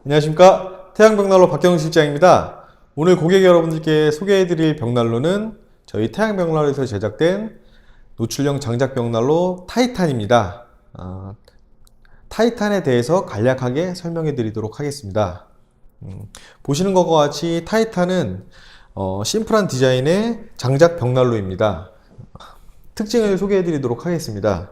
안녕하십니까. 태양벽난로 박경훈 실장입니다. 오늘 고객 여러분들께 소개해드릴 벽난로는 저희 태양벽난로에서 제작된 노출형 장작벽난로 타이탄입니다. 타이탄에 대해서 간략하게 설명해 드리도록 하겠습니다. 보시는 것과 같이 타이탄은 심플한 디자인의 장작벽난로입니다. 특징을 소개해 드리도록 하겠습니다.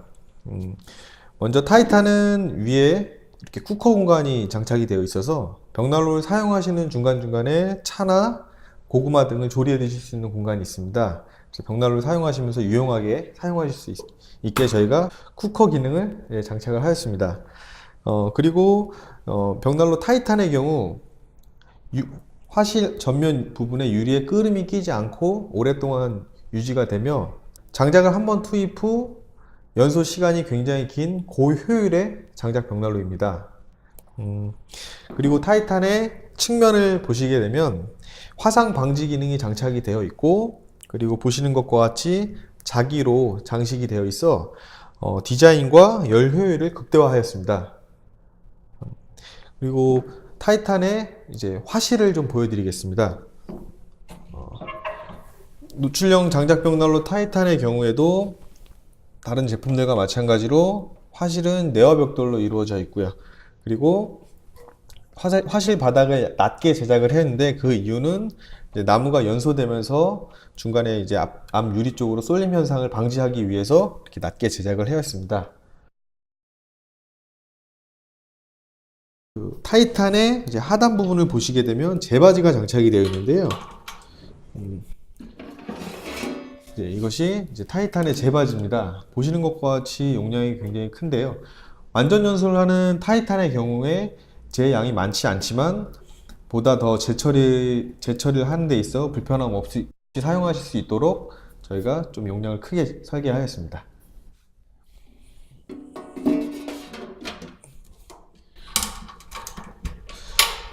먼저 타이탄은 위에 이렇게 쿠커 공간이 장착이 되어 있어서 벽난로를 사용하시는 중간중간에 차나 고구마 등을 조리해 드실 수 있는 공간이 있습니다. 그래서 벽난로를 사용하시면서 유용하게 사용하실 수 있게 저희가 쿠커 기능을 장착을 하였습니다. 그리고 벽난로 타이탄의 경우 화실 전면 부분에 유리에 끄름이 끼지 않고 오랫동안 유지가 되며 장작을 한번 투입 후 연소 시간이 굉장히 긴 고효율의 장작 벽난로입니다. 그리고 타이탄의 측면을 보시게 되면 화상 방지 기능이 장착이 되어 있고, 그리고 보시는 것과 같이 자기로 장식이 되어 있어 디자인과 열 효율을 극대화하였습니다. 그리고 타이탄의 이제 화실을 좀 보여드리겠습니다. 노출형 장작 벽난로 타이탄의 경우에도 다른 제품들과 마찬가지로 화실은 내화 벽돌로 이루어져 있고요. 그리고 화실 바닥을 낮게 제작을 했는데 그 이유는 이제 나무가 연소되면서 중간에 이제 앞 유리 쪽으로 쏠림 현상을 방지하기 위해서 이렇게 낮게 제작을 하였습니다. 타이탄의 이제 하단 부분을 보시게 되면 제바지가 장착이 되어 있는데요. 이것이 이제 타이탄의 제바지입니다. 보시는 것과 같이 용량이 굉장히 큰데요. 완전 연소를 하는 타이탄의 경우에 제 양이 많지 않지만 보다 더 재처리를 하는 데 있어 불편함 없이 사용하실 수 있도록 저희가 좀 용량을 크게 설계하였습니다.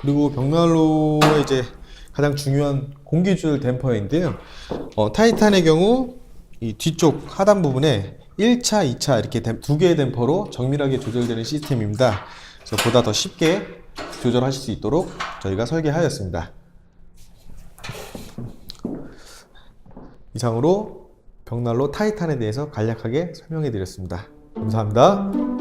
그리고 벽난로의 이제 가장 중요한 공기줄 댐퍼인데요. 타이탄의 경우 이 뒤쪽 하단 부분에 1차, 2차 이렇게 두 개의 댐퍼로 정밀하게 조절되는 시스템입니다. 그래서 보다 더 쉽게 조절하실 수 있도록 저희가 설계하였습니다. 이상으로 벽난로 타이탄에 대해서 간략하게 설명해 드렸습니다. 감사합니다.